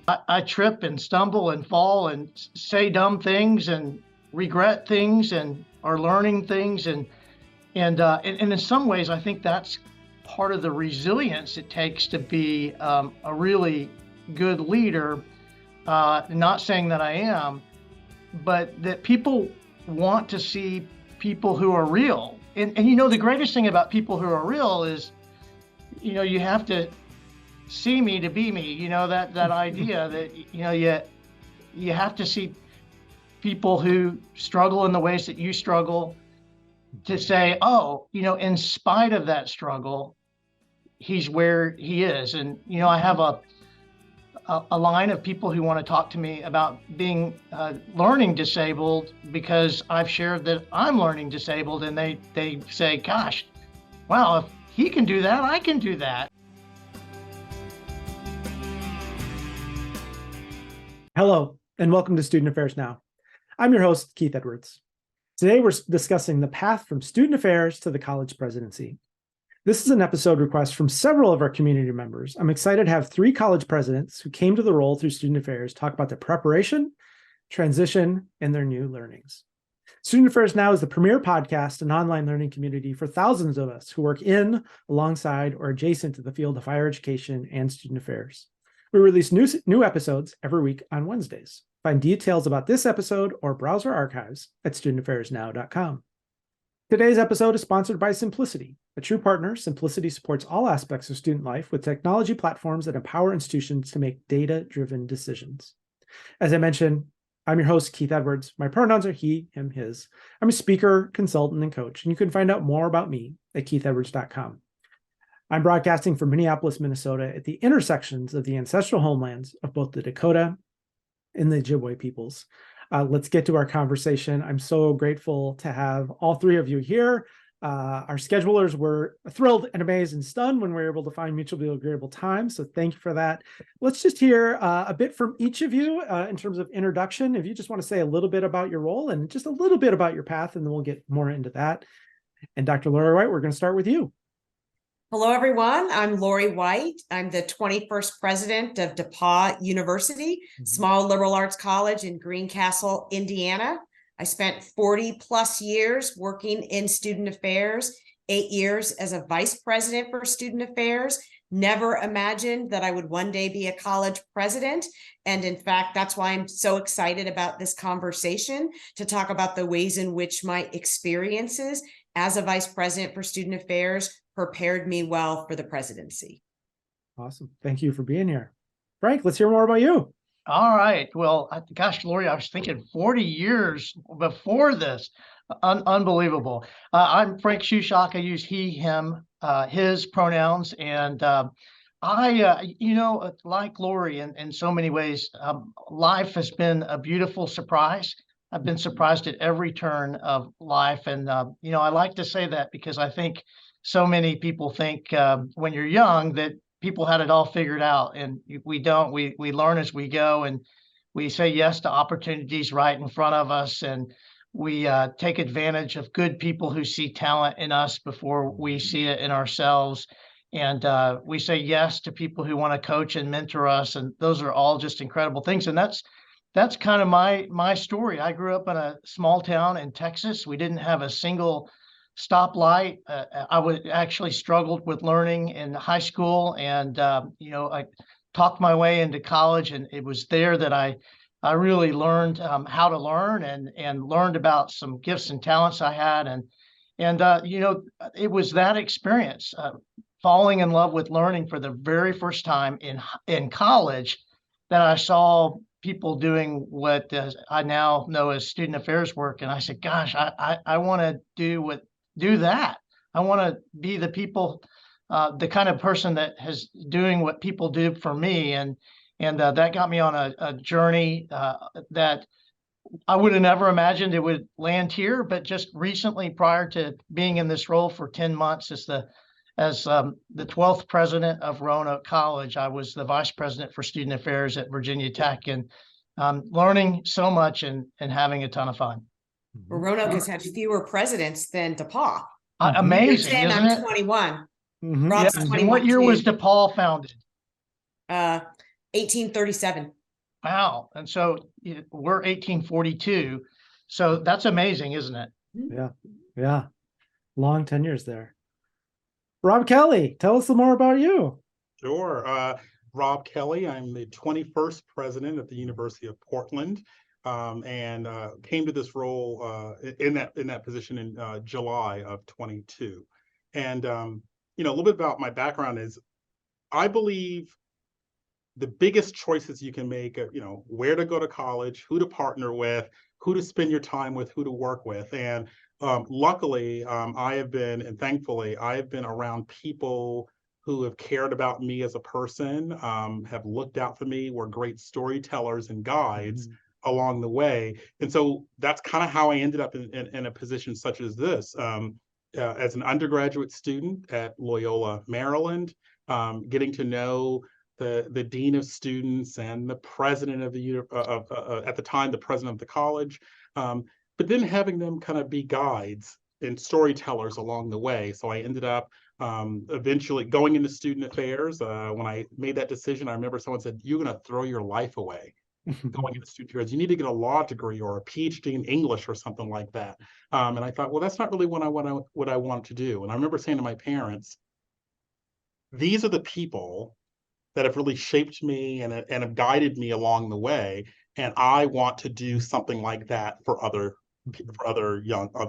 I trip and stumble and fall and say dumb things and regret things and are learning things and in some ways I think that's part of the resilience it takes to be a really good leader. Not saying that I am, but that people want to see people who are real. And the greatest thing about people who are real is, you have to see me to be me, that idea that, you have to see people who struggle in the ways that you struggle to say, oh, in spite of that struggle, he's where he is. And, I have a line of people who want to talk to me about being learning disabled because I've shared that I'm learning disabled, and they say, gosh, wow, if he can do that, I can do that. Hello, and welcome to Student Affairs Now. I'm your host, Keith Edwards. Today, we're discussing the path from student affairs to the college presidency. This is an episode request from several of our community members. I'm excited to have 3 college presidents who came to the role through student affairs talk about their preparation, transition, and their new learnings. Student Affairs Now is the premier podcast and online learning community for thousands of us who work in, alongside, or adjacent to the field of higher education and student affairs. We release new episodes every week on Wednesdays. Find details about this episode or browse our archives at studentaffairsnow.com. Today's episode is sponsored by Simplicity. A true partner, Simplicity supports all aspects of student life with technology platforms that empower institutions to make data-driven decisions. As I mentioned, I'm your host, Keith Edwards. My pronouns are he, him, his. I'm a speaker, consultant, and coach, and you can find out more about me at keithedwards.com. I'm broadcasting from Minneapolis, Minnesota, at the intersections of the ancestral homelands of both the Dakota and the Ojibwe peoples. Let's get to our conversation. I'm so grateful to have all 3 of you here. Our schedulers were thrilled and amazed and stunned when we were able to find mutually agreeable time. So thank you for that. Let's just hear a bit from each of you in terms of introduction. If you just want to say a little bit about your role and just a little bit about your path, and then we'll get more into that. And Dr. Lori White, we're going to start with you. Hello, everyone. I'm Lori White. I'm the 21st president of DePauw University, small liberal arts college in Greencastle, Indiana. I spent 40 plus years working in student affairs, 8 years as a vice president for student affairs. Never imagined that I would one day be a college president. And in fact, that's why I'm so excited about this conversation, to talk about the ways in which my experiences as a vice president for student affairs prepared me well for the presidency. Awesome. Thank you for being here. Frank, let's hear more about you. All right. Well, gosh, Lori, I was thinking 40 years before this. Unbelievable. I'm Frank Shushok. I use he, him, his pronouns. And like Lori, in so many ways, life has been a beautiful surprise. I've been surprised at every turn of life. And, I like to say that because I think so many people think when you're young that people had it all figured out, and we don't. We learn as we go, and we say yes to opportunities right in front of us, and we take advantage of good people who see talent in us before we see it in ourselves. And we say yes to people who want to coach and mentor us, and those are all just incredible things. And that's kind of my story. I grew up in a small town in Texas. We didn't have a single stoplight. I would actually struggled with learning in high school, and I talked my way into college, and it was there that I really learned how to learn and learned about some gifts and talents I had, and it was that experience, falling in love with learning for the very first time in college, that I saw people doing what I now know as student affairs work, and I said, gosh, I want to do that. I want to be the kind of person that is doing what people do for me. And that got me on a journey that I would have never imagined it would land here. But just recently, prior to being in this role for 10 months as the 12th president of Roanoke College, I was the vice president for student affairs at Virginia Tech, and learning so much and having a ton of fun. Well, Roanoke has had fewer presidents than DePauw. Amazing, You're 10, isn't I'm it? 21. Yes. 21. What year was DePauw founded? 1837. Wow. And so we're 1842. So that's amazing, isn't it? Yeah. Yeah. Long tenures there. Rob Kelly, tell us some more about you. Sure. Rob Kelly, I'm the 21st president of the University of Portland, and came to this role in that position in July of 22. And a little bit about my background is I believe the biggest choices you can make are, where to go to college, who to partner with, who to spend your time with, who to work with. And luckily, I have been, and thankfully, I have been around people who have cared about me as a person, have looked out for me, were great storytellers and guides along the way. And so that's kind of how I ended up in a position such as this. As an undergraduate student at Loyola, Maryland, getting to know the dean of students and the president of the at the time the president of the college, but then having them kind of be guides and storytellers along the way. So I ended up eventually going into student affairs. When I made that decision, I remember someone said, "You're going to throw your life away going into student affairs. You need to get a law degree or a PhD in English or something like that." And I thought, well, that's not really what I want to do. And I remember saying to my parents, "These are the people that have really shaped me and have guided me along the way. And I want to do something like that for other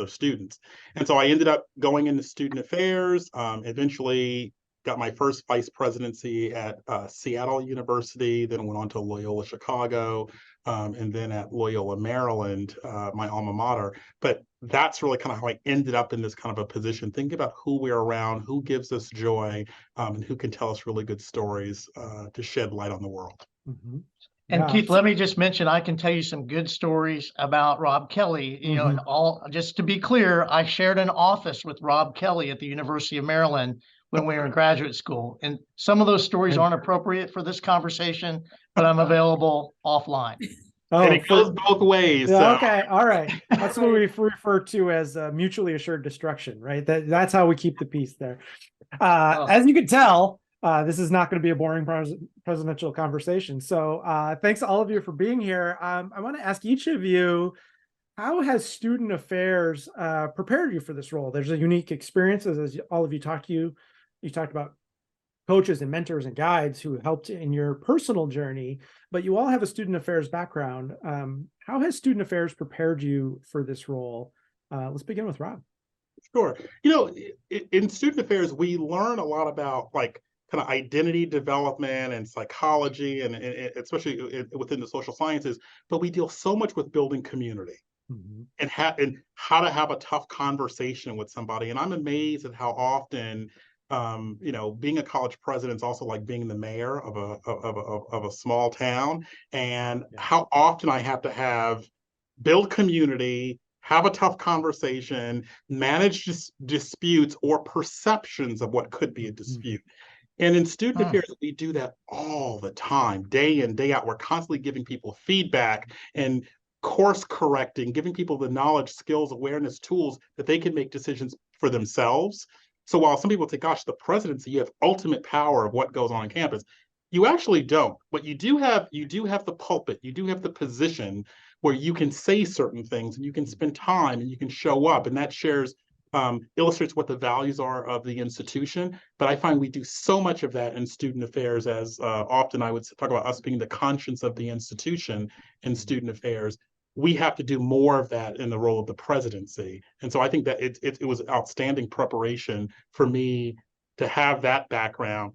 students." And so I ended up going into student affairs, eventually got my first vice presidency at Seattle University, then went on to Loyola Chicago, and then at Loyola Maryland, my alma mater. But that's really kind of how I ended up in this kind of a position, thinking about who we're around, who gives us joy, and who can tell us really good stories to shed light on the world. And Keith, let me just mention, I can tell you some good stories about Rob Kelly, and just to be clear, I shared an office with Rob Kelly at the University of Maryland when we were in graduate school. And some of those stories aren't appropriate for this conversation, but I'm available offline. Oh, and it goes both ways. Yeah, So. okay. All right. That's what we refer to as mutually assured destruction, right? That's how we keep the peace there. As you can tell, this is not going to be a boring presidential conversation. So thanks to all of you for being here. I want to ask each of you, how has student affairs prepared you for this role? There's a unique experience, as all of you talked about coaches and mentors and guides who helped in your personal journey, but you all have a student affairs background. How has student affairs prepared you for this role? Let's begin with Rob. Sure. In student affairs, we learn a lot about kind of identity development and psychology, and especially within the social sciences, but we deal so much with building community and how to have a tough conversation with somebody. And I'm amazed at how often being a college president is also like being the mayor of a small town, and how often I have to build community, have a tough conversation, manage disputes or perceptions of what could be a dispute. And in student affairs, we do that all the time, day in, day out. We're constantly giving people feedback and course correcting, giving people the knowledge, skills, awareness, tools that they can make decisions for themselves. So while some people say, gosh, the presidency, you have ultimate power of what goes on campus, you actually don't. But you do have the pulpit, you do have the position where you can say certain things and you can spend time and you can show up, and that illustrates what the values are of the institution. But I find we do so much of that in student affairs, as often I would talk about us being the conscience of the institution in student affairs. We have to do more of that in the role of the presidency. And so I think that it was outstanding preparation for me to have that background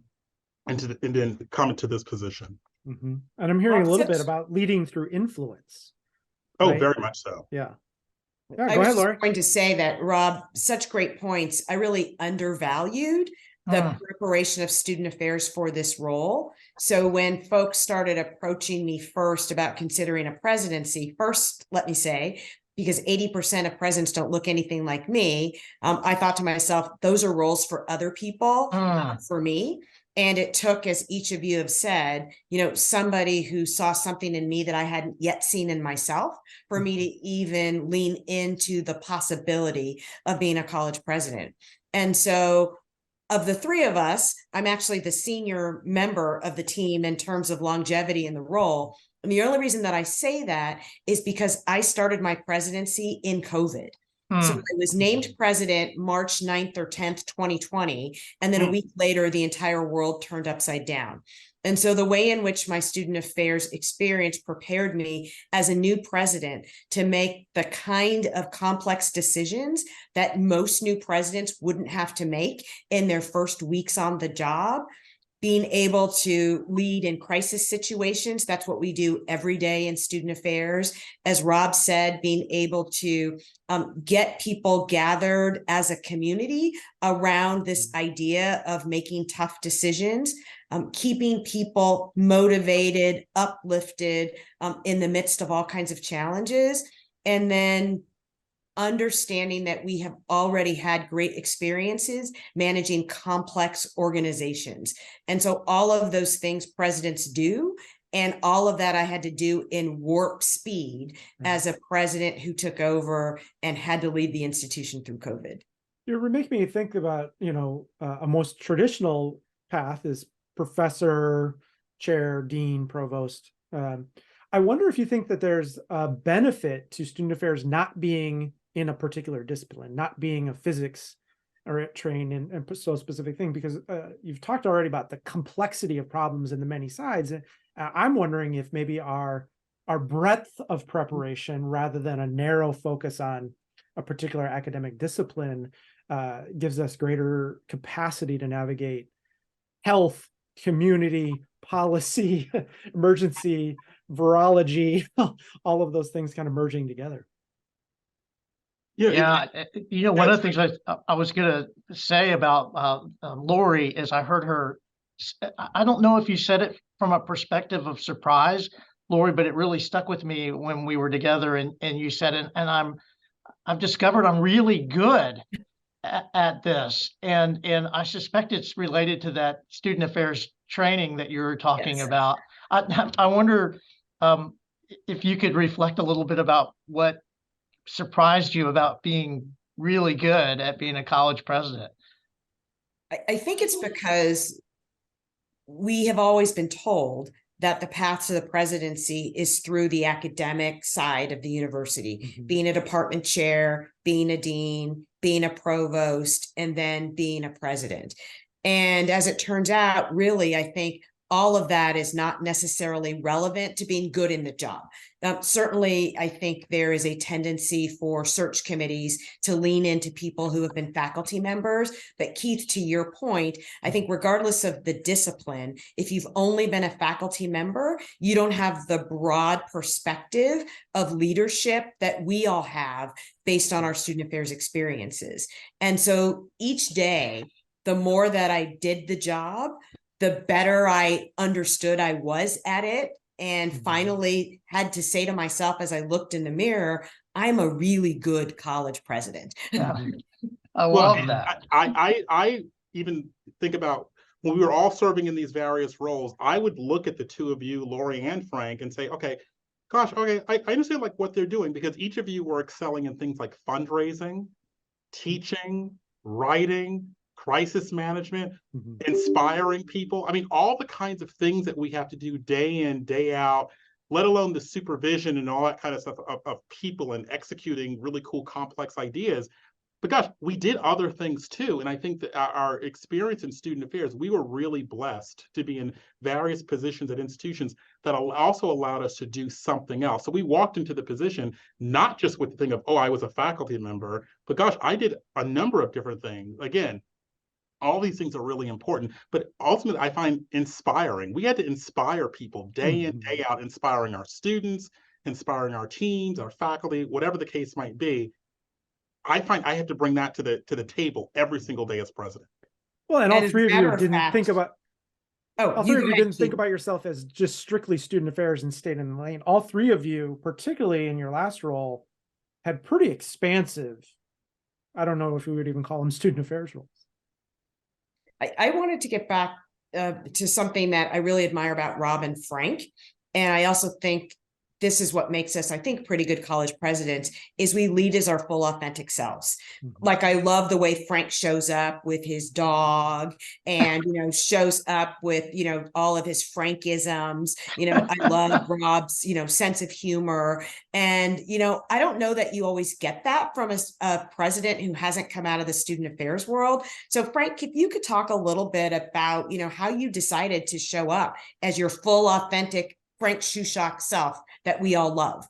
and then come into this position. And I'm hearing a little bit about leading through influence. Oh, right? Very much so. Yeah. Go ahead, Lori. I was going to say that, Rob, such great points. I really undervalued the preparation of student affairs for this role. So when folks started approaching me first about considering a presidency, first, let me say, because 80% of presidents don't look anything like me, I thought to myself, those are roles for other people, not for me. And it took, as each of you have said, somebody who saw something in me that I hadn't yet seen in myself for me to even lean into the possibility of being a college president. And so of the three of us, I'm actually the senior member of the team in terms of longevity in the role. And the only reason that I say that is because I started my presidency in COVID. So I was named president March 9th or 10th, 2020. And then a week later, the entire world turned upside down. And so the way in which my student affairs experience prepared me as a new president to make the kind of complex decisions that most new presidents wouldn't have to make in their first weeks on the job, being able to lead in crisis situations. That's what we do every day in student affairs. As Rob said, being able to get people gathered as a community around this idea of making tough decisions, keeping people motivated, uplifted in the midst of all kinds of challenges, and then understanding that we have already had great experiences managing complex organizations. And so all of those things presidents do, and all of that I had to do in warp speed as a president who took over and had to lead the institution through COVID. You're making me think about, a most traditional path is professor, chair, dean, provost. I wonder if you think that there's a benefit to student affairs not being in a particular discipline, not being a physics or trained in so specific thing, because you've talked already about the complexity of problems and the many sides. I'm wondering if maybe our breadth of preparation, rather than a narrow focus on a particular academic discipline, gives us greater capacity to navigate health, community, policy, emergency, virology, all of those things kind of merging together. Yeah, one of the things I was going to say about Lori is I heard her, I don't know if you said it from a perspective of surprise, Lori, but it really stuck with me when we were together and you said it, and I've discovered I'm really good at this. And I suspect it's related to that student affairs training that you were talking about. I wonder if you could reflect a little bit about what surprised you about being really good at being a college president. I think it's because we have always been told that the path to the presidency is through the academic side of the university, being a department chair, being a dean, being a provost, and then being a president. And as it turns out, really, I think all of that is not necessarily relevant to being good in the job. Certainly, I think there is a tendency for search committees to lean into people who have been faculty members. But Keith, to your point, I think regardless of the discipline, if you've only been a faculty member, you don't have the broad perspective of leadership that we all have based on our student affairs experiences. And so each day, the more that I did the job, the better I understood I was at it, and finally had to say to myself as I looked in the mirror, I'm a really good college president. I love that. I even think about when we were all serving in these various roles, I would look at the two of you, Lori and Frank, and say, okay, gosh, okay, I understand like what they're doing, because each of you were excelling in things like fundraising, teaching, writing, crisis management, inspiring people. I mean, all the kinds of things that we have to do day in, day out, let alone the supervision and all that kind of stuff of people and executing really cool, complex ideas. But gosh, we did other things too. And I think that our experience in student affairs, we were really blessed to be in various positions at institutions that also allowed us to do something else. So we walked into the position, not just with the thing of, oh, I was a faculty member, but gosh, I did a number of different things. Again, all these things are really important, but ultimately I find inspiring. We had to inspire people day in, day out, inspiring our students, inspiring our teams, our faculty, whatever the case might be. I find I have to bring that to the table every single day as president. Well, and all three of you didn't think about yourself as just strictly student affairs and stayed in the lane. All three of you, particularly in your last role, had pretty expansive, I don't know if we would even call them student affairs roles. I wanted to get back to something that I really admire about Rob and Frank. And I also think this is what makes us, I think, pretty good college presidents, is we lead as our full authentic selves. Like, I love the way Frank shows up with his dog and, shows up with, all of his Frankisms. I love Rob's, sense of humor. And, I don't know that you always get that from a president who hasn't come out of the student affairs world. So Frank, if you could talk a little bit about, how you decided to show up as your full authentic Frank Shushok self that we all love.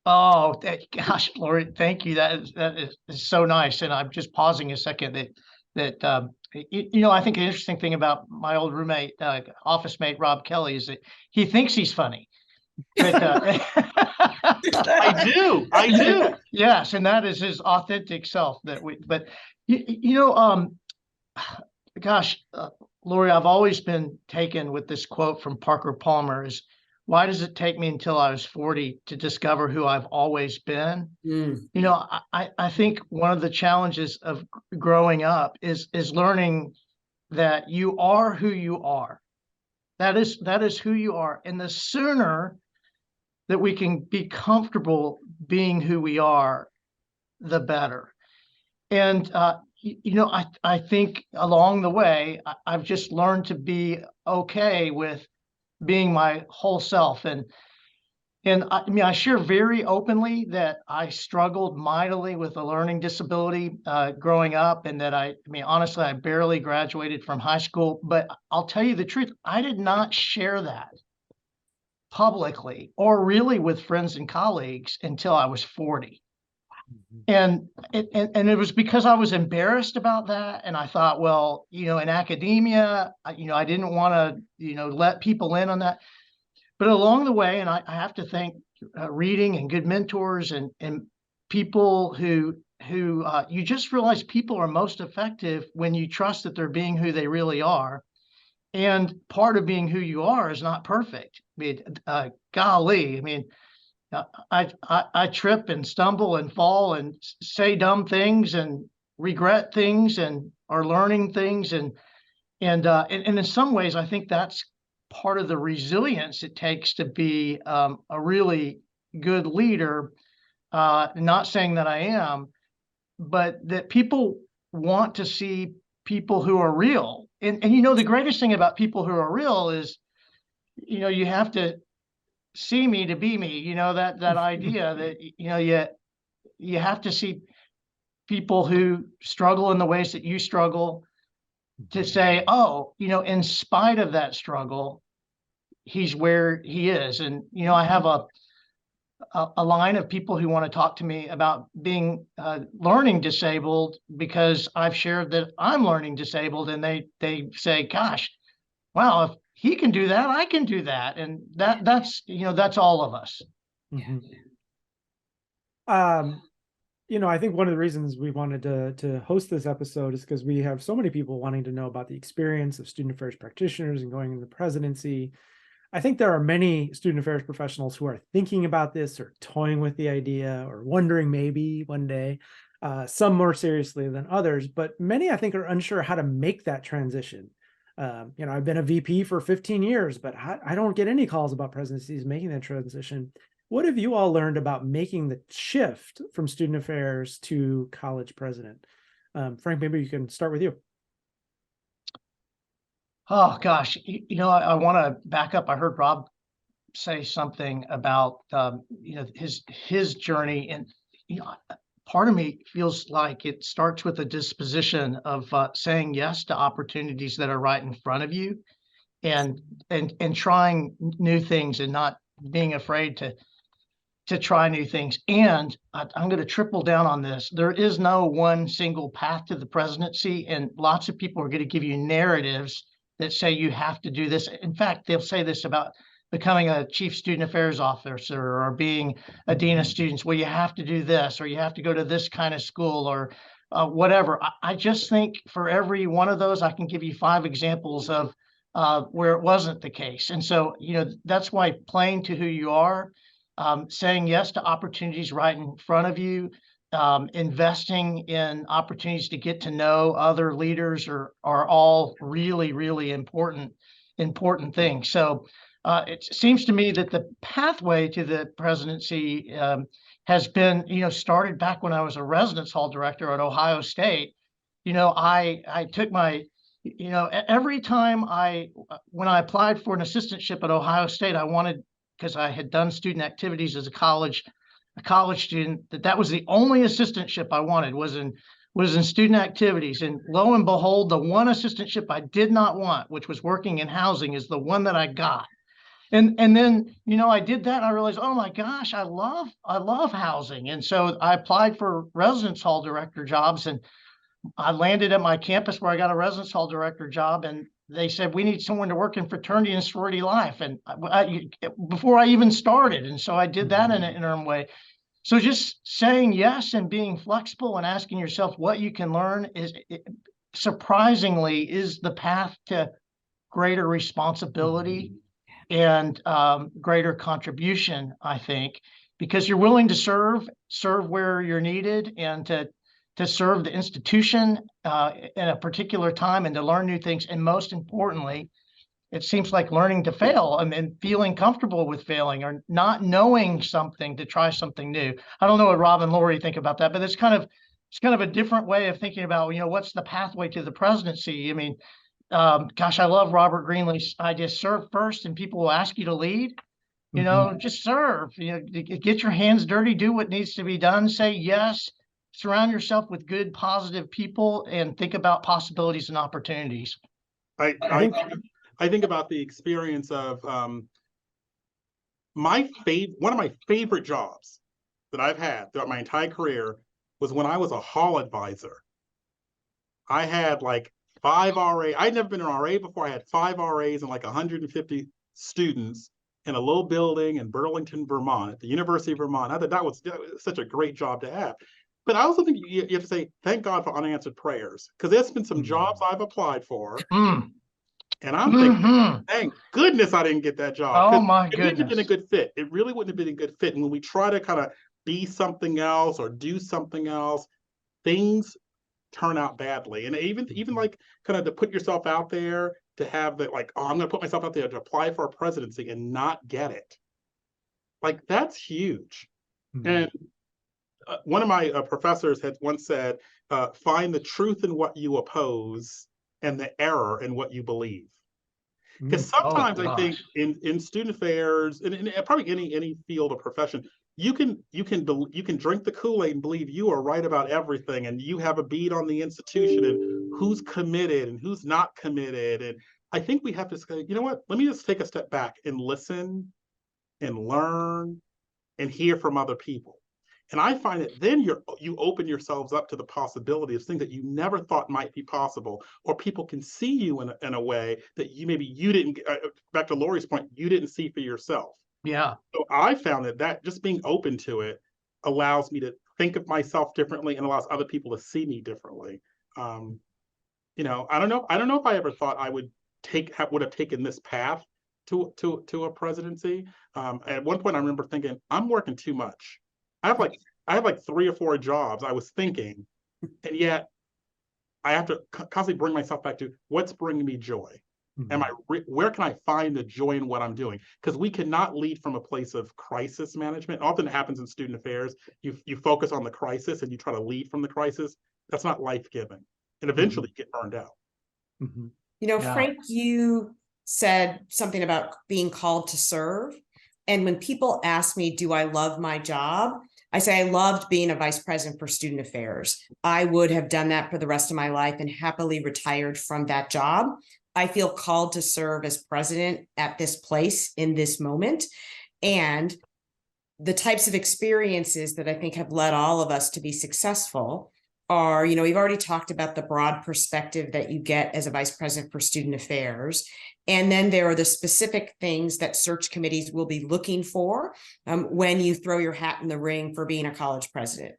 Oh, gosh, Lori, thank you. That is so nice. And I'm just pausing a second I think an interesting thing about my old roommate, office mate, Rob Kelly, is that he thinks he's funny. But, I do. Yes, and that is his authentic self gosh, Lori, I've always been taken with this quote from Parker Palmer is, why does it take me until I was 40 to discover who I've always been? I think one of the challenges of growing up is learning that you are who you are. That is who you are. And the sooner that we can be comfortable being who we are, the better. And I think along the way, I've just learned to be okay with being my whole self. And I share very openly that I struggled mightily with a learning disability growing up, and that honestly, I barely graduated from high school. But I'll tell you the truth, I did not share that publicly or really with friends and colleagues until I was 40. And it was because I was embarrassed about that. And I thought, well, in academia, I didn't want to, let people in on that. But along the way, and I have to thank reading and good mentors and people who you just realize people are most effective when you trust that they're being who they really are. And part of being who you are is not perfect. Golly, I trip and stumble and fall and say dumb things and regret things and are learning things. And in some ways, I think that's part of the resilience it takes to be a really good leader. Not saying that I am, but that people want to see people who are real. And the greatest thing about people who are real is, you have to see me to be me, that idea that, you have to see people who struggle in the ways that you struggle to say, oh, in spite of that struggle, he's where he is. And, I have a line of people who want to talk to me about being learning disabled because I've shared that I'm learning disabled, and they say, gosh, wow, if he can do that, I can do that. And that's all of us. I think one of the reasons we wanted to host this episode is because we have so many people wanting to know about the experience of student affairs practitioners and going into the presidency. I think there are many student affairs professionals who are thinking about this or toying with the idea or wondering maybe one day, some more seriously than others, but many I think are unsure how to make that transition. I've been a VP for 15 years, but I don't get any calls about presidencies making that transition. What have you all learned about making the shift from student affairs to college president? Frank, maybe you can start with you. Oh, gosh, I want to back up. I heard Rob say something about, his journey. And, part of me feels like it starts with a disposition of saying yes to opportunities that are right in front of you, and trying new things and not being afraid to try new things. And I'm going to triple down on this. There is no one single path to the presidency, and lots of people are going to give you narratives that say you have to do this. In fact, they'll say this about becoming a chief student affairs officer or being a dean of students. Well, you have to do this, or you have to go to this kind of school, or whatever. I just think for every one of those, I can give you 5 examples of where it wasn't the case. And so, that's why playing to who you are, saying yes to opportunities right in front of you, investing in opportunities to get to know other leaders are all really, really important things. So it seems to me that the pathway to the presidency has been, started back when I was a residence hall director at Ohio State. I took my, every time when I applied for an assistantship at Ohio State, I wanted, because I had done student activities as a college student, that was the only assistantship I wanted was in student activities. And lo and behold, the one assistantship I did not want, which was working in housing, is the one that I got. And then, I did that and I realized, oh my gosh, I love housing. And so I applied for residence hall director jobs, and I landed at my campus where I got a residence hall director job, and they said, we need someone to work in fraternity and sorority life. And before I even started. And so I did that in an interim way. So just saying yes and being flexible and asking yourself what you can learn surprisingly is the path to greater responsibility and greater contribution, I think, because you're willing to serve where you're needed, and to serve the institution in a particular time, and to learn new things. And most importantly, it seems like learning to fail and feeling comfortable with failing, or not knowing something, to try something new. I don't know what Rob and Lori think about that, but it's kind of a different way of thinking about, what's the pathway to the presidency. I mean, gosh, I love Robert Greenlee's idea: serve first and people will ask you to lead. Just serve, get your hands dirty, do what needs to be done, say yes, surround yourself with good, positive people, and think about possibilities and opportunities. I think about the experience of one of my favorite jobs that I've had throughout my entire career was when I was a hall advisor. I had like 5 RA. I'd never been an RA before. I had 5 RAs and like 150 students in a little building in Burlington, Vermont, at the University of Vermont. I thought that was such a great job to have. But I also think you have to say, thank God for unanswered prayers, because there's been some jobs I've applied for. And I'm thinking, thank goodness I didn't get that job. Oh my It wouldn't have goodness. been a good fit. It really wouldn't have been a good fit. And when we try to kind of be something else or do something else, things turn out badly. And even like kind of to put yourself out there, to have that, like, oh, I'm going to put myself out there to apply for a presidency and not get it. Like, that's huge. And one of my professors had once said, find the truth in what you oppose and the error in what you believe. Because sometimes I think in student affairs, and probably any field of profession, you can drink the Kool-Aid and believe you are right about everything, and you have a bead on the institution and who's committed and who's not committed. And I think we have to say, you know what? Let me just take a step back and listen and learn and hear from other people. And I find that then you open yourselves up to the possibility of things that you never thought might be possible, or people can see you in a way that you didn't, back to Lori's point, you didn't see for yourself. Yeah. So I found that just being open to it allows me to think of myself differently and allows other people to see me differently. I don't know if I ever thought I would have taken this path to a presidency. At one point I remember thinking, I'm working too much. I have like 3 or 4 jobs, I was thinking, and yet I have to constantly bring myself back to what's bringing me joy. Where can I find the joy in what I'm doing? Because we cannot lead from a place of crisis management. Often it happens in student affairs. You focus on the crisis and you try to lead from the crisis. That's not life-giving. And eventually you get burned out. Frank, you said something about being called to serve. And when people ask me, do I love my job? I say I loved being a vice president for student affairs. I would have done that for the rest of my life and happily retired from that job. I feel called to serve as president at this place in this moment. And the types of experiences that I think have led all of us to be successful are, we've already talked about the broad perspective that you get as a vice president for student affairs. And then there are the specific things that search committees will be looking for when you throw your hat in the ring for being a college president.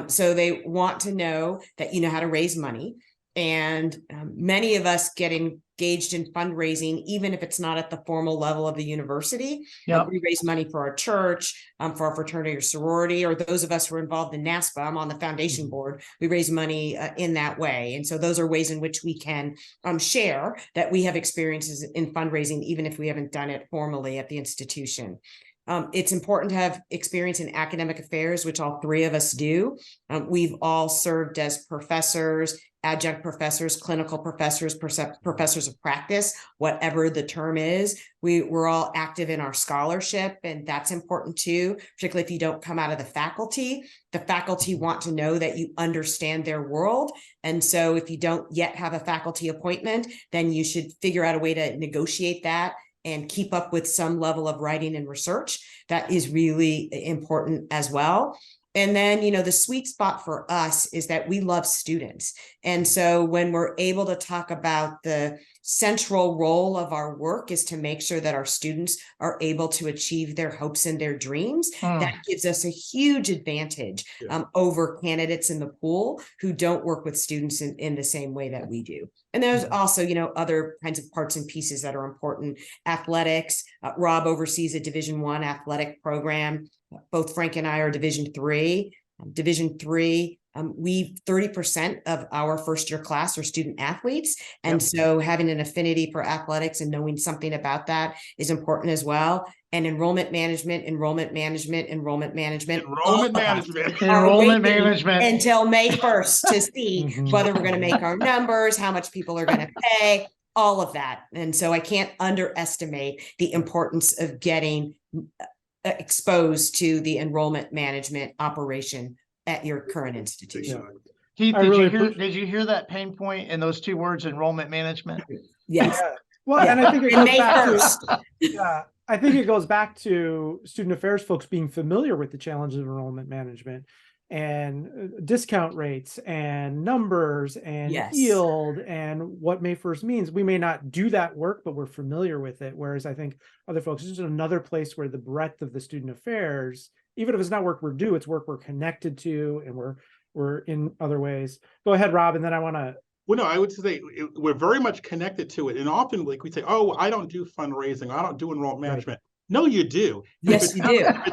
So they want to know that you know how to raise money. And many of us get engaged in fundraising, even if it's not at the formal level of the university. Yep. We raise money for our church, for our fraternity or sorority, or those of us who are involved in NASPA. I'm on the foundation board. We raise money in that way. And so those are ways in which we can share that we have experiences in fundraising, even if we haven't done it formally at the institution. It's important to have experience in academic affairs, which all three of us do. We've all served as professors, adjunct professors, clinical professors, professors of practice, whatever the term is. We're all active in our scholarship, and that's important too, particularly if you don't come out of the faculty. The faculty want to know that you understand their world. And so if you don't yet have a faculty appointment, then you should figure out a way to negotiate that and keep up with some level of writing and research. That is really important as well. And then, the sweet spot for us is that we love students. And so when we're able to talk about the central role of our work is to make sure that our students are able to achieve their hopes and their dreams, that gives us a huge advantage over candidates in the pool who don't work with students in the same way that we do. And there's also, other kinds of parts and pieces that are important. Athletics. Rob oversees a Division I athletic program. Both Frank and I are Division III. Division III, we 30% of our first year class are student athletes. And so having an affinity for athletics and knowing something about that is important as well. And enrollment management. Enrollment management. Enrollment management. Until May 1st to see whether we're going to make our numbers, how much people are going to pay, all of that. And so I can't underestimate the importance of getting exposed to the enrollment management operation at your current institution. Keith, did you hear that pain point in those two words, enrollment management? Yes. Yeah. Well, and I think it goes May back 1st. to, I think it goes back to student affairs folks being familiar with the challenges of enrollment management and discount rates and numbers and yield and what May 1st means. We may not do that work, but we're familiar with it. Whereas I think other folks, this is another place where the breadth of the student affairs, even if it's not work we're due, it's work we're connected to, and we're in other ways. Go ahead, Rob, and then I want to. Well, no, I would say we're very much connected to it. And often, like, we say, oh, I don't do fundraising, I don't do enrollment management. No, you do. Yes, you do. If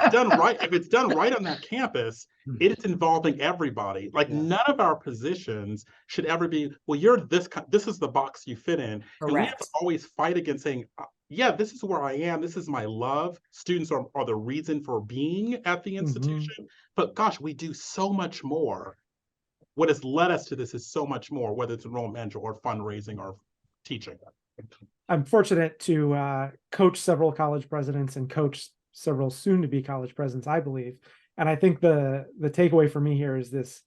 it's done right on that campus, it is involving everybody. Like, none of our positions should ever be, well, you're this is the box you fit in. Correct. And we have to always fight against saying, yeah, this is where I am. This is my love. Students are the reason for being at the institution. But gosh, we do so much more. What has led us to this is so much more, whether it's enrollment management or fundraising or teaching. I'm fortunate to coach several college presidents and coach several soon-to-be college presidents, I believe. And I think the takeaway for me here is this: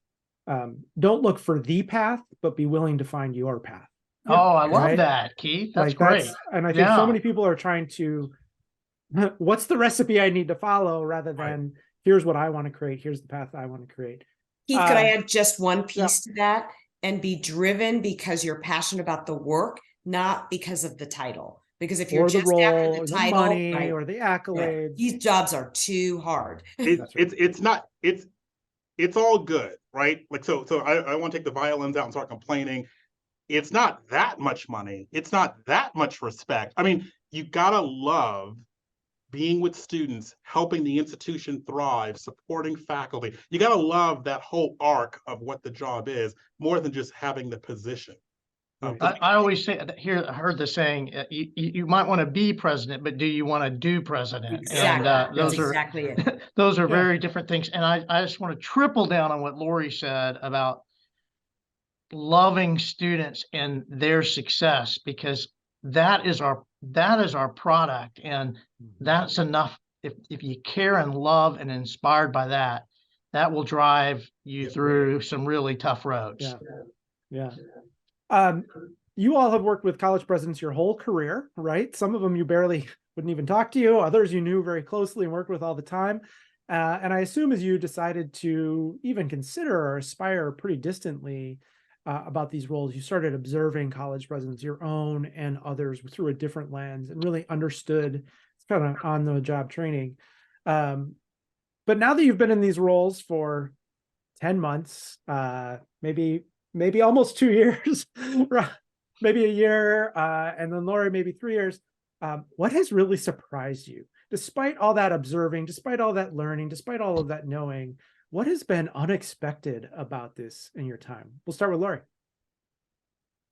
don't look for the path, but be willing to find your path. Oh, I love that, Keith. That's great. And I think so many people are trying to, what's the recipe I need to follow, rather than here's what I want to create, here's the path I want to create. Keith, could I add just one piece to that? And be driven because you're passionate about the work, not because of the title. Because if you're just after the title, money, or the accolades, these jobs are too hard. It's all good, right? Like, so I want to take the violins out and start complaining. It's not that much money. It's not that much respect. I mean, you gotta love being with students, helping the institution thrive, supporting faculty. You gotta love that whole arc of what the job is, more than just having the position. I always say I heard the saying, you might want to be president, but do you want to do president? Exactly. And those are exactly it. those are very different things. And I just want to triple down on what Lori said about loving students and their success, because that is our product, and that's enough. If you care and love and inspired by that, that will drive you through some really tough roads. You all have worked with college presidents your whole career, right? Some of them you barely wouldn't even talk to you. Others you knew very closely and worked with all the time. And I assume as you decided to even consider or aspire pretty distantly about these roles, you started observing college presidents, your own and others, through a different lens, and really understood. It's kind of on-the-job training. But now that you've been in these roles for 10 months, maybe maybe almost 2 years, maybe a year, and then Lori, maybe 3 years. What has really surprised you? Despite all that observing, despite all that learning, despite all of that knowing, what has been unexpected about this in your time? We'll start with Lori.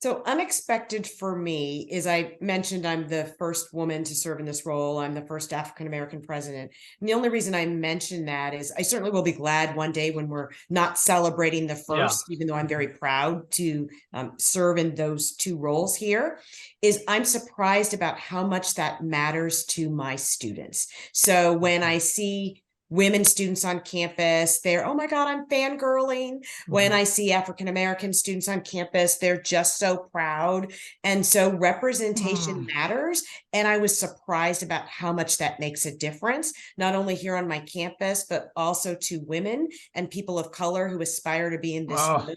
So unexpected for me is, I mentioned I'm the first woman to serve in this role. I'm the first African-American president. And the only reason I mention that is I certainly will be glad one day when we're not celebrating the first, even though I'm very proud to serve in those two roles here, is I'm surprised about how much that matters to my students. So when I see women students on campus, they're, oh my God, I'm fangirling. When I see African-American students on campus, they're just so proud. And so representation matters. And I was surprised about how much that makes a difference, not only here on my campus, but also to women and people of color who aspire to be in this role,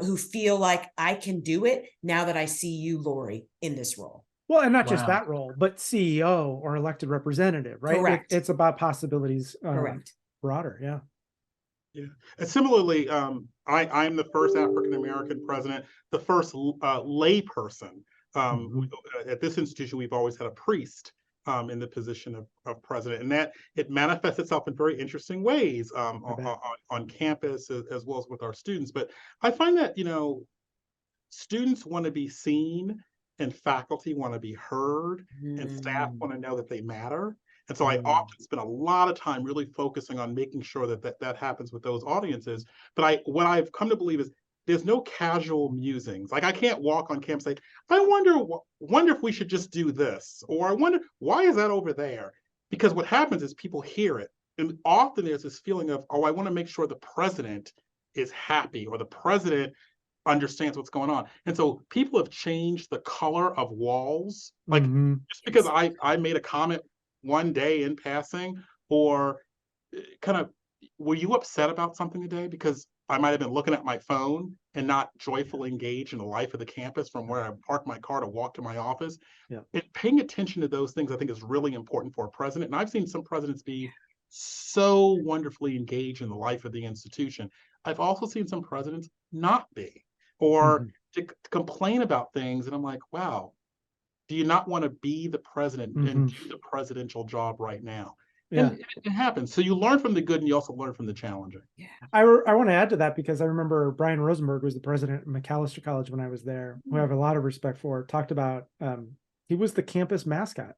who feel like I can do it now that I see you, Lori, in this role. Well, and not just that role, but CEO or elected representative, right? Correct. It's about possibilities. Correct. Broader, yeah. Yeah. And similarly, I'm the first African-American president, the first lay person. At this institution, we've always had a priest in the position of president, and that it manifests itself in very interesting ways on campus as well as with our students. But I find that, students want to be seen, and faculty want to be heard, and staff want to know that they matter. And so I often spend a lot of time really focusing on making sure that happens with those audiences. But what I've come to believe is there's no casual musings. Like, I can't walk on campus and say, I wonder if we should just do this, or I wonder why is that over there? Because what happens is people hear it, and often there's this feeling of, oh, I want to make sure the president is happy, or the president understands what's going on. And so people have changed the color of walls. Like, just because I made a comment one day in passing, or kind of, were you upset about something today? Because I might have been looking at my phone and not joyfully engaged in the life of the campus from where I parked my car to walk to my office. Paying attention to those things, I think, is really important for a president. And I've seen some presidents be so wonderfully engaged in the life of the institution. I've also seen some presidents not be, or to complain about things. And I'm like, wow, do you not want to be the president and do the presidential job right now? And it happens. So you learn from the good, and you also learn from the challenging. I want to add to that, because I remember Brian Rosenberg was the president of Macalester College when I was there, who I have a lot of respect for, talked about, he was the campus mascot.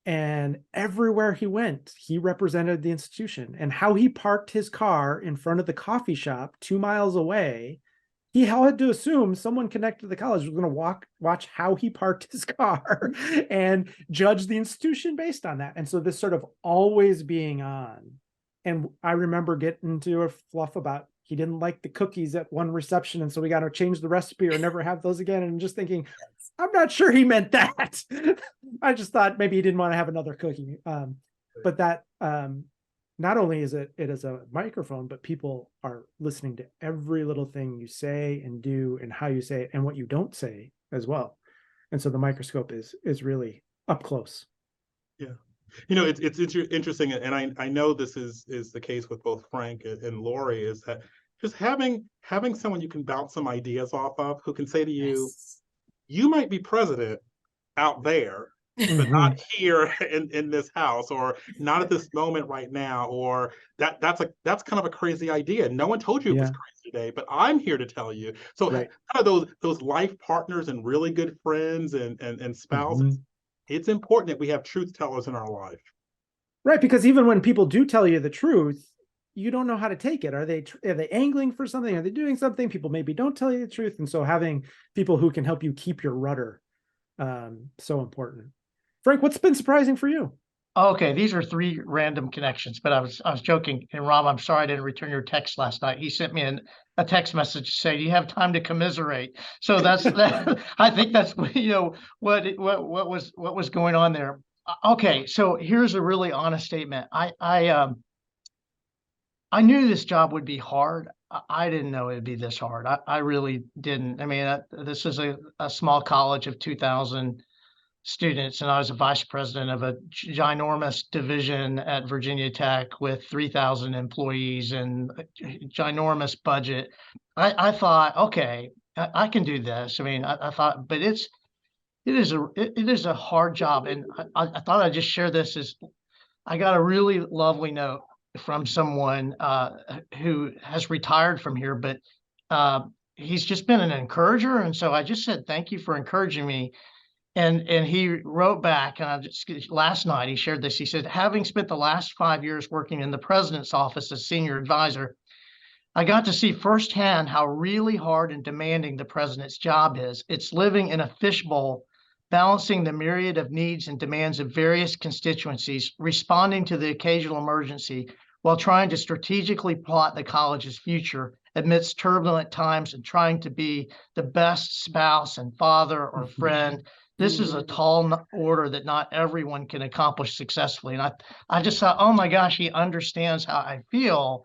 And everywhere he went, he represented the institution. And how he parked his car in front of the coffee shop 2 miles away, he had to assume someone connected to the college was going to watch how he parked his car and judge the institution based on that. And so this sort of always being on. And I remember getting into a fluff about he didn't like the cookies at one reception, and so we got to change the recipe or never have those again. And just thinking, I'm not sure he meant that. I just thought maybe he didn't want to have another cookie. But that not only is it is a microphone, but people are listening to every little thing you say and do, and how you say it, and what you don't say as well. And so the microscope is really up close. Yeah. It's interesting, and I know this is the case with both Frank and Lori, is that just having someone you can bounce some ideas off of, who can say to you, you might be president out there, but not here in this house, or not at this moment right now, or that's kind of a crazy idea. No one told you it was crazy today, but I'm here to tell you. So kind of those life partners and really good friends and spouses, it's important that we have truth tellers in our life. Right, because even when people do tell you the truth, you don't know how to take it. Are they angling for something? Are they doing something? People maybe don't tell you the truth. And so having people who can help you keep your rudder, so important. Frank, what's been surprising for you? Okay, these are 3 random connections, but I was joking. And Rob, I'm sorry I didn't return your text last night. He sent me a text message to say, "Do you have time to commiserate?" So that's that. I think that's what was going on there. Okay, so here's a really honest statement. I knew this job would be hard. I didn't know it'd be this hard. I really didn't. I mean, this is a small college of 2,000 students, and I was a vice president of a ginormous division at Virginia Tech with 3,000 employees and a ginormous budget. I thought, okay, I can do this. I mean, I thought, but it is a hard job, and I thought I'd just share this. As I got a really lovely note from someone who has retired from here, but he's just been an encourager, and so I just said thank you for encouraging me. And he wrote back, and last night he shared this. He said, having spent the last 5 years working in the president's office as senior advisor, I got to see firsthand how really hard and demanding the president's job is. It's living in a fishbowl, balancing the myriad of needs and demands of various constituencies, responding to the occasional emergency, while trying to strategically plot the college's future amidst turbulent times and trying to be the best spouse and father or friend. This is a tall order that not everyone can accomplish successfully. And I just thought, oh my gosh, he understands how I feel,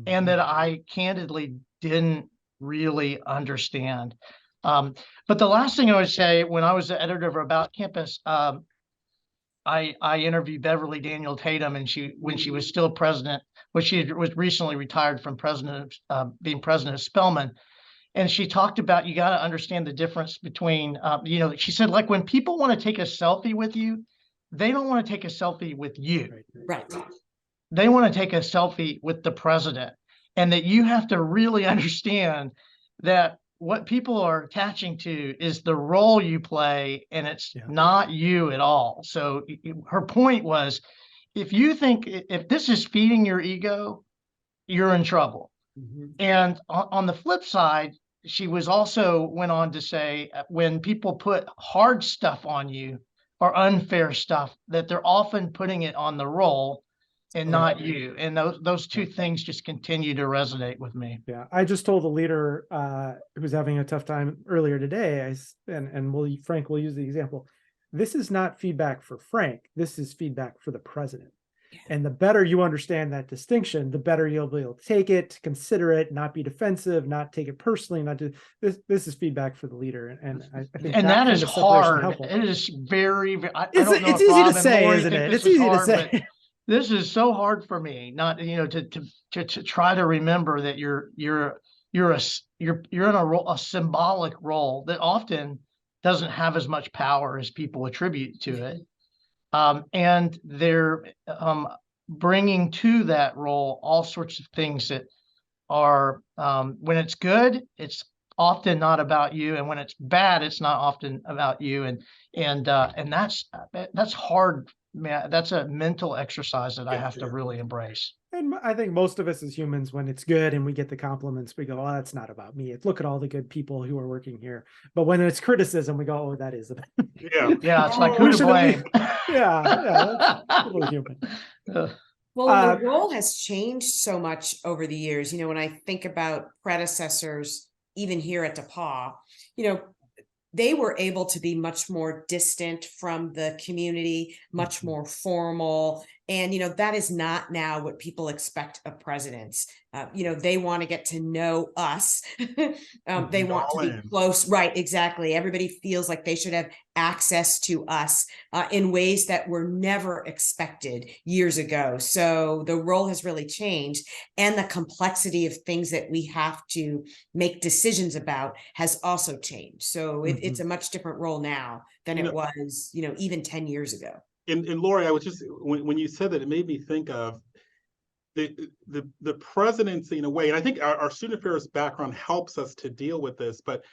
and that I candidly didn't really understand. But the last thing I would say, when I was the editor of About Campus, I interviewed Beverly Daniel Tatum, and when she was still president, she was recently retired from being president of Spelman. And she talked about, you got to understand the difference between, she said, like, when people want to take a selfie with you, they don't want to take a selfie with you. Right. They want to take a selfie with the president, and that you have to really understand that what people are attaching to is the role you play, and it's not you at all. So her point was, if you think if this is feeding your ego, you're in trouble. And on the flip side, she was also went on to say, when people put hard stuff on you or unfair stuff, that they're often putting it on the role and not you. And those two things just continue to resonate with me. Yeah, I just told a leader who was having a tough time earlier today, Frank will use the example. This is not feedback for Frank. This is feedback for the president. And the better you understand that distinction, the better you'll be able to take it, consider it, not be defensive, not take it personally, not do this. This is feedback for the leader, and I think that is hard. Helpful. It is very, very. It's easy to say, isn't it? It's easy to say. This is so hard for me, not to try to remember that you're in a symbolic role that often doesn't have as much power as people attribute to it. And they're bringing to that role all sorts of things that are, when it's good, it's often not about you, and when it's bad, it's not often about you. And that's hard, man. That's a mental exercise that I have to really embrace. And I think most of us as humans, when it's good and we get the compliments, we go, "Oh, that's not about me. Look at all the good people who are working here." But when it's criticism, we go, "Oh, that is about me." Yeah, it's like, who to blame? Yeah, that's a little human. Well, the role has changed so much over the years. When I think about predecessors, even here at DePauw, they were able to be much more distant from the community, much more formal. And, that is not now what people expect of presidents. They want to get to know us. They want to be close. Right, exactly. Everybody feels like they should have access to us in ways that were never expected years ago. So the role has really changed, and the complexity of things that we have to make decisions about has also changed. So it's a much different role now than it was, even 10 years ago. And Lori, I was just, when you said that, it made me think of the presidency in a way, and I think our student affairs background helps us to deal with this, but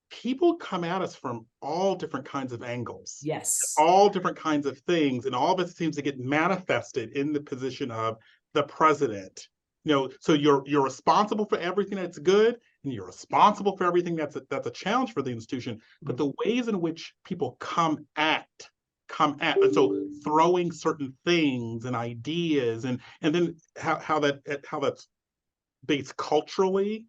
people come at us from all different kinds of angles. Yes. All different kinds of things, and all of it seems to get manifested in the position of the president. So you're responsible for everything that's good, and you're responsible for everything that's a challenge for the institution, but the ways in which people come at, and so throwing certain things and ideas, and then how that's based culturally,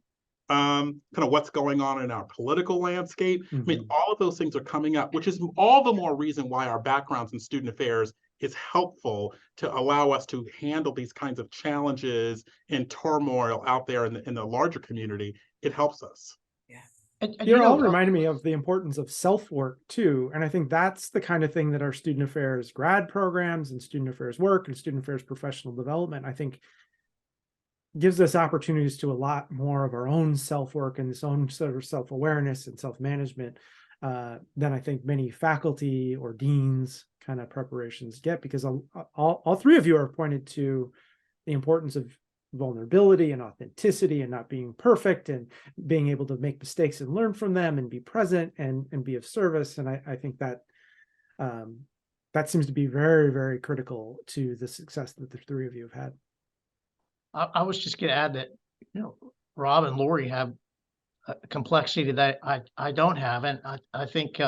kind of what's going on in our political landscape. I mean, all of those things are coming up, which is all the more reason why our backgrounds in student affairs is helpful to allow us to handle these kinds of challenges and turmoil out there in the larger community. It helps us. And You're all reminding me of the importance of self-work too. And I think that's the kind of thing that our student affairs grad programs and student affairs work and student affairs professional development, I think, gives us opportunities to a lot more of our own self-work and this own sort of self-awareness and self-management than I think many faculty or deans kind of preparations get, because all three of you are pointed to the importance of vulnerability and authenticity and not being perfect and being able to make mistakes and learn from them and be present and be of service. And I think that that seems to be very, very critical to the success that the three of you have had. I was just going to add that, Rob and Lori have a complexity that I don't have. And I think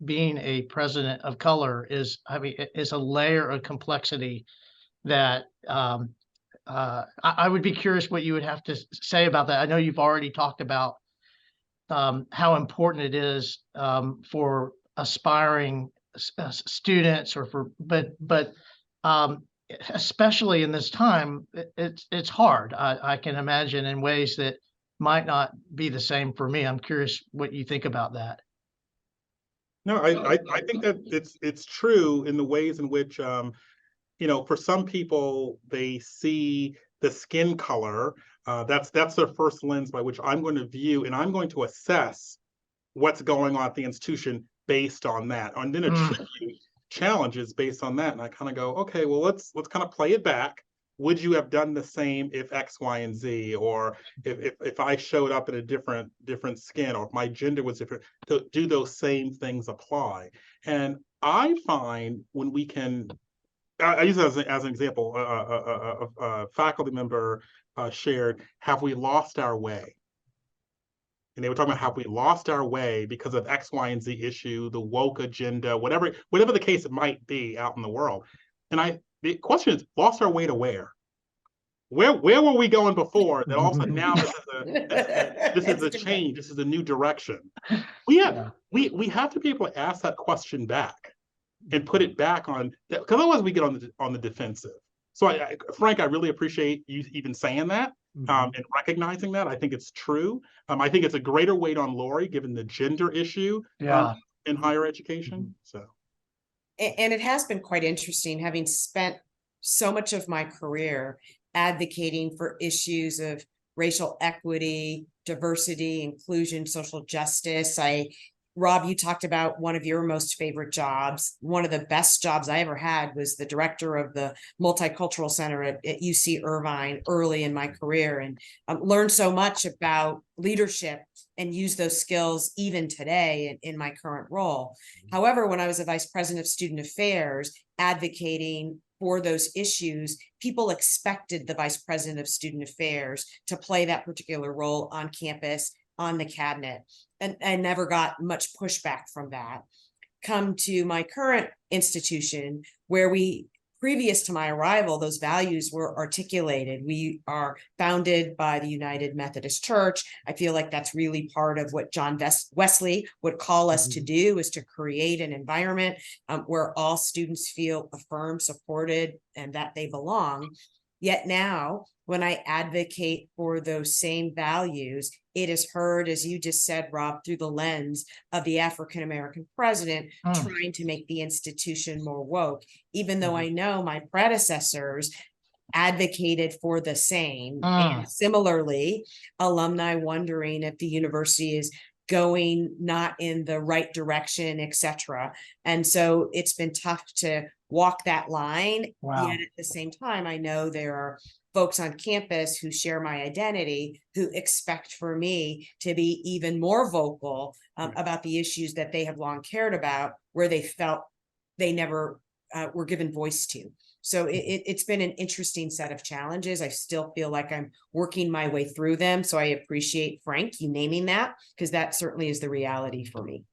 being a president of color is a layer of complexity that I would be curious what you would have to say about that. I know you've already talked about how important it is for aspiring students but especially in this time, it's hard. I can imagine in ways that might not be the same for me. I'm curious what you think about that. No, I think that it's true in the ways in which for some people they see the skin color. That's their first lens by which I'm going to view, and I'm going to assess what's going on at the institution based on that, and then attribute challenges based on that. And I kind of go, okay, well, let's kind of play it back. Would you have done the same if X, Y, and Z, or if I showed up in a different skin, or if my gender was different? Do those same things apply? And I find when we can, I use it as an example. A faculty member shared, "Have we lost our way?" And they were talking about how we lost our way because of X, Y, and Z issue, the woke agenda, whatever the case it might be out in the world. And the question is, lost our way to where? Where were we going before that all of a sudden now this is a change, this is a new direction? We have to be able to ask that question back and put it back on, because otherwise we get on the defensive. So Frank, I really appreciate you even saying that. And recognizing that. I think it's true. I think it's a greater weight on Lori given the gender issue in higher education. So, and it has been quite interesting, having spent so much of my career advocating for issues of racial equity, diversity, inclusion, social justice. Rob, you talked about one of your most favorite jobs. One of the best jobs I ever had was the director of the Multicultural Center at UC Irvine early in my career, and learned so much about leadership and use those skills even today in my current role. However, when I was a vice president of student affairs, advocating for those issues, people expected the vice president of student affairs to play that particular role on campus, on the cabinet. And I never got much pushback from that. Come to my current institution, where previous to my arrival, those values were articulated. We are founded by the United Methodist Church. I feel like that's really part of what John Wesley would call us to do, is to create an environment where all students feel affirmed, supported, and that they belong. Yet now, when I advocate for those same values, it is heard, as you just said, Rob, through the lens of the African-American president trying to make the institution more woke, even though I know my predecessors advocated for the same. And similarly, alumni wondering if the university is going not in the right direction, etc. And so it's been tough to walk that line. Wow. Yet at the same time, I know there are folks on campus who share my identity, who expect for me to be even more vocal about the issues that they have long cared about, where they felt they never were given voice to. So it's been an interesting set of challenges. I still feel like I'm working my way through them. So I appreciate, Frank, you naming that, because that certainly is the reality for me.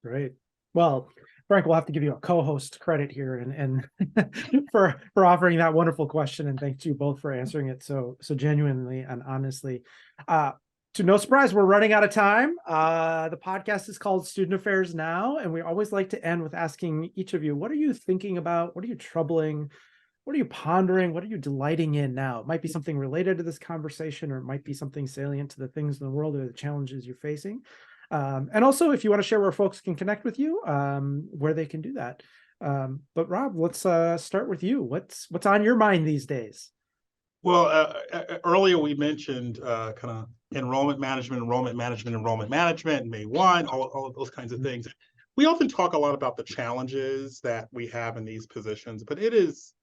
Great. Well, Frank, we'll have to give you a co-host credit here and for offering that wonderful question, and thanks to you both for answering it so genuinely and honestly. To no surprise, we're running out of time. The podcast is called Student Affairs Now, and we always like to end with asking each of you, what are you thinking about? What are you troubling? what are you pondering? What are you delighting in now? It might be something related to this conversation, or it might be something salient to the things in the world or the challenges you're facing. And also, if you want to share where folks can connect with you, where they can do that. But Rob, let's start with you. What's on your mind these days? Well, earlier we mentioned kind of enrollment management, May 1, all of those kinds of things. We often talk a lot about the challenges that we have in these positions, but it is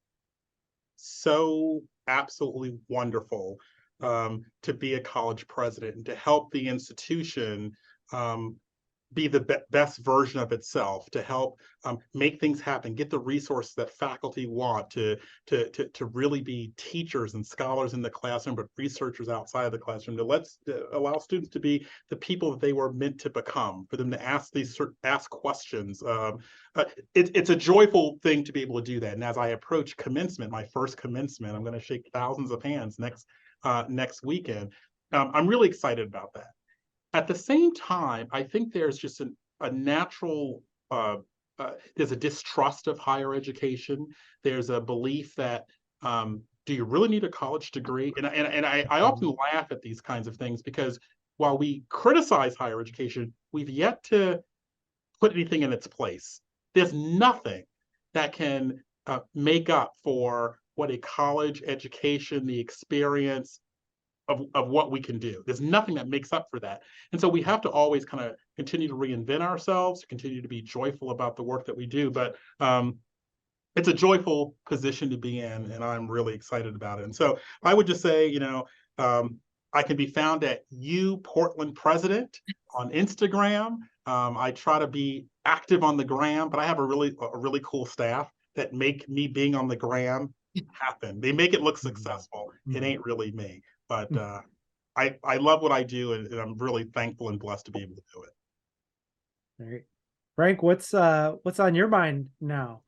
so absolutely wonderful to be a college president and to help the institution be the best version of itself, to help make things happen, get the resources that faculty want to really be teachers and scholars in the classroom, but researchers outside of the classroom, to allow students to be the people that they were meant to become, for them to ask questions. It's a joyful thing to be able to do that. And as I approach commencement, my first commencement, I'm going to shake thousands of hands next weekend. I'm really excited about that. At the same time, I think there's just a natural, there's a distrust of higher education. There's a belief that, do you really need a college degree? And I often laugh at these kinds of things, because while we criticize higher education, we've yet to put anything in its place. There's nothing that can make up for what a college education, the experience, of what we can do. There's nothing that makes up for that. And so we have to always kind of continue to reinvent ourselves, continue to be joyful about the work that we do. But it's a joyful position to be in, and I'm really excited about it. And so I would just say, I can be found at Portland President on Instagram. I try to be active on the gram, but I have a really cool staff that make me being on the gram happen. They make it look successful. It ain't really me. But I love what I do, and I'm really thankful and blessed to be able to do it. All right. Frank, what's on your mind now?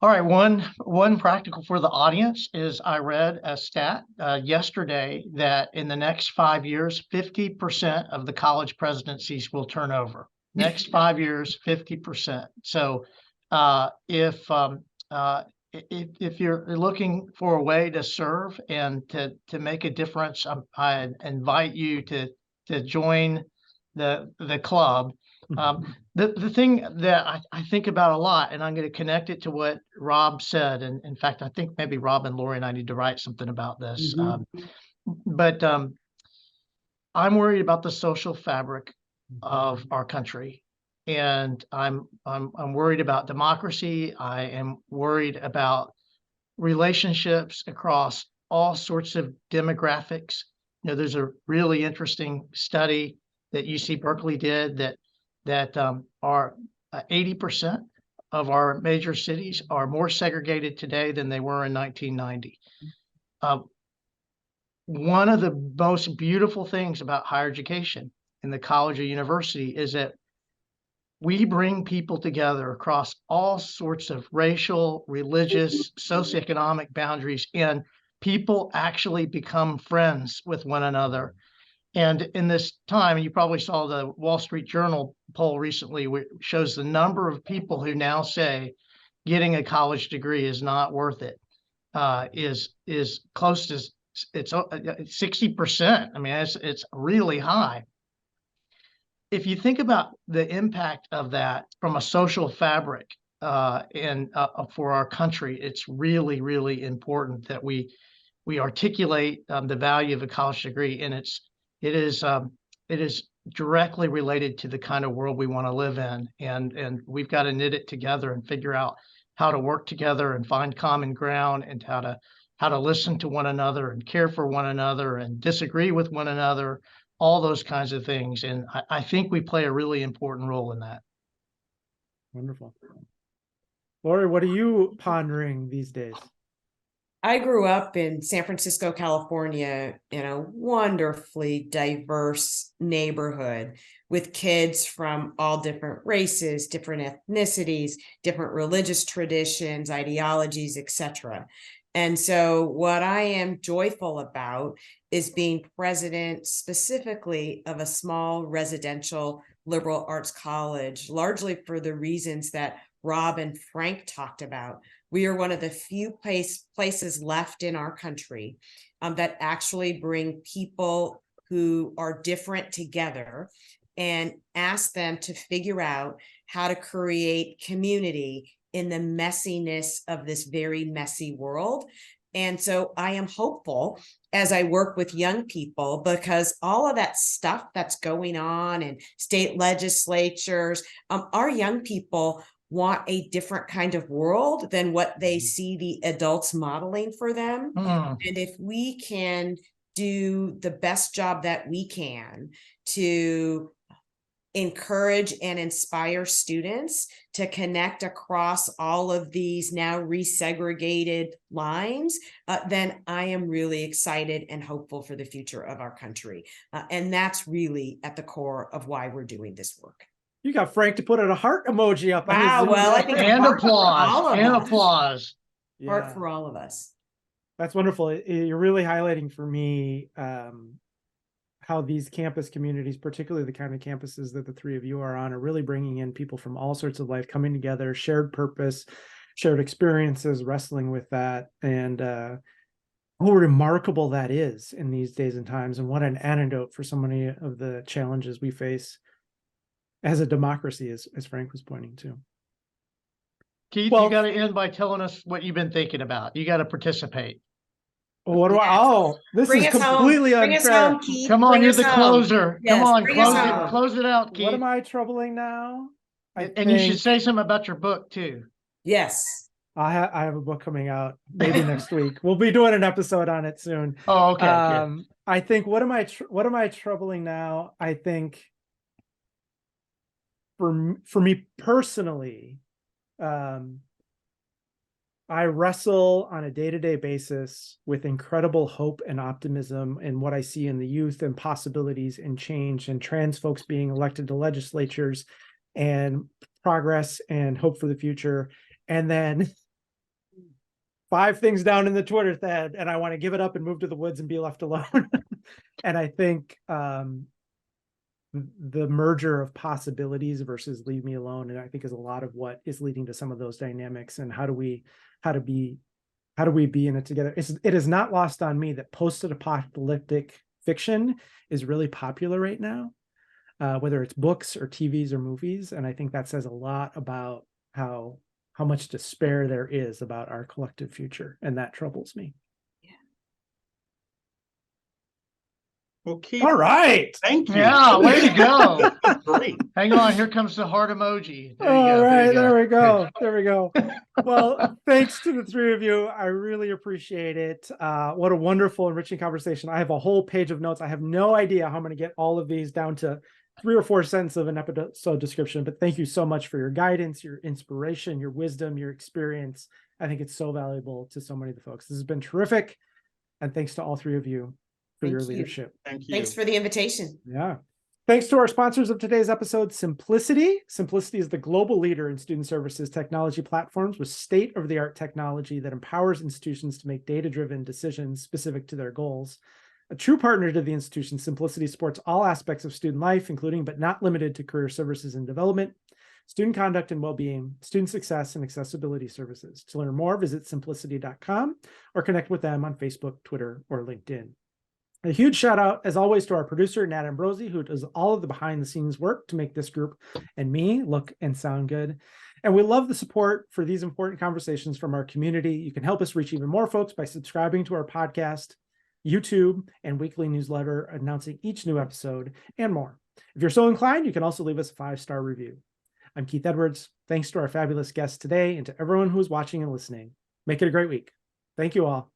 All right, one practical for the audience is I read a stat yesterday that in the next 5 years, 50% of the college presidencies will turn over. Next 5 years, 50%. So if you're looking for a way to serve and to make a difference, I invite you to join the club. The thing that I think about a lot, and I'm going to connect it to what Rob said, and in fact, I think maybe Rob and Lori and I need to write something about this. But I'm worried about the social fabric of our country. And I'm worried about democracy. I am worried about relationships across all sorts of demographics. There's a really interesting study that UC Berkeley did that are 80% of our major cities are more segregated today than they were in 1990. One of the most beautiful things about higher education in the college or university is that we bring people together across all sorts of racial, religious, socioeconomic boundaries, and people actually become friends with one another. And in this time, you probably saw the Wall Street Journal poll recently, which shows the number of people who now say getting a college degree is not worth it, is close to it's 60%. I mean, it's really high. If you think about the impact of that from a social fabric and for our country, it's really, really important that we articulate the value of a college degree, and it is directly related to the kind of world we want to live in, and we've got to knit it together and figure out how to work together and find common ground, and how to listen to one another and care for one another and disagree with one another. All those kinds of things. And I think we play a really important role in that. Wonderful. Lori, what are you pondering these days? I grew up in San Francisco, California, in a wonderfully diverse neighborhood with kids from all different races, different ethnicities, different religious traditions, ideologies, etc. And so what I am joyful about is being president specifically of a small residential liberal arts college, largely for the reasons that Rob and Frank talked about. We are one of the few places left in our country that actually bring people who are different together and ask them to figure out how to create community in the messiness of this very messy world. And so I am hopeful as I work with young people, because all of that stuff that's going on in state legislatures, our young people want a different kind of world than what they see the adults modeling for them. Mm. And if we can do the best job that we can to encourage and inspire students to connect across all of these now resegregated lines, then I am really excited and hopeful for the future of our country. And that's really at the core of why we're doing this work. You got Frank to put a heart emoji up. Wow, well, I think And heart for all applause, of and us. applause. Heart Yeah, for all of us. that's wonderful. You're really highlighting for me how these campus communities, particularly the kind of campuses that the three of you are on, are really bringing in people from all sorts of life, coming together, shared purpose, shared experiences, wrestling with that, and how remarkable that is in these days and times, and what an antidote for so many of the challenges we face as a democracy, as Frank was pointing to. Keith, Well- you got to end by telling us what you've been thinking about. You got to participate. What do I? Yes. Oh, this Bring is us home. completely Bring us unfair. home, Keith. Come on, Bring you're us the home. closer. Yes, Come on, bring us home. close it out, Keith. What am I troubling now? And you should say something about your book too. Yes. I have a book coming out maybe next week. We'll be doing an episode on it soon. Oh, okay. Good. I think what am I troubling now? I think for me personally, I wrestle on a day-to-day basis with incredible hope and optimism in what I see in the youth and possibilities and change and trans folks being elected to legislatures and progress and hope for the future. And then 5 things down in the Twitter thread, and I want to give it up and move to the woods and be left alone. And I think the merger of possibilities versus leave me alone, and I think is a lot of what is leading to some of those dynamics. And how do we be in it together? It is not lost on me that post-apocalyptic fiction is really popular right now, whether it's books or TVs or movies. And I think that says a lot about how much despair there is about our collective future, and that troubles me. Well, Keith, All right. thank you. Yeah, way to go. That was great. Hang on, here comes the heart emoji. There you All go. right, There you go. there we go. Well, thanks to the three of you. I really appreciate it. What a wonderful, enriching conversation. I have a whole page of notes. I have no idea how I'm going to get all of these down to 3 or 4 sentences of an episode description, but thank you so much for your guidance, your inspiration, your wisdom, your experience. I think it's so valuable to so many of the folks. This has been terrific. And thanks to all 3 of you for Thank your you. leadership. Thank you. Thanks for the invitation. Yeah. Thanks to our sponsors of today's episode, Simplicity. Simplicity is the global leader in student services technology platforms with state-of-the-art technology that empowers institutions to make data-driven decisions specific to their goals. A true partner to the institution, Simplicity supports all aspects of student life, including but not limited to career services and development, student conduct and well-being, student success, and accessibility services. To learn more, visit simplicity.com or connect with them on Facebook, Twitter, or LinkedIn. A huge shout out, as always, to our producer, Nat Ambrosi, who does all of the behind the scenes work to make this group and me look and sound good. And we love the support for these important conversations from our community. You can help us reach even more folks by subscribing to our podcast, YouTube, and weekly newsletter announcing each new episode and more. If you're so inclined, you can also leave us a 5-star review. I'm Keith Edwards. Thanks to our fabulous guests today and to everyone who is watching and listening. Make it a great week. Thank you all.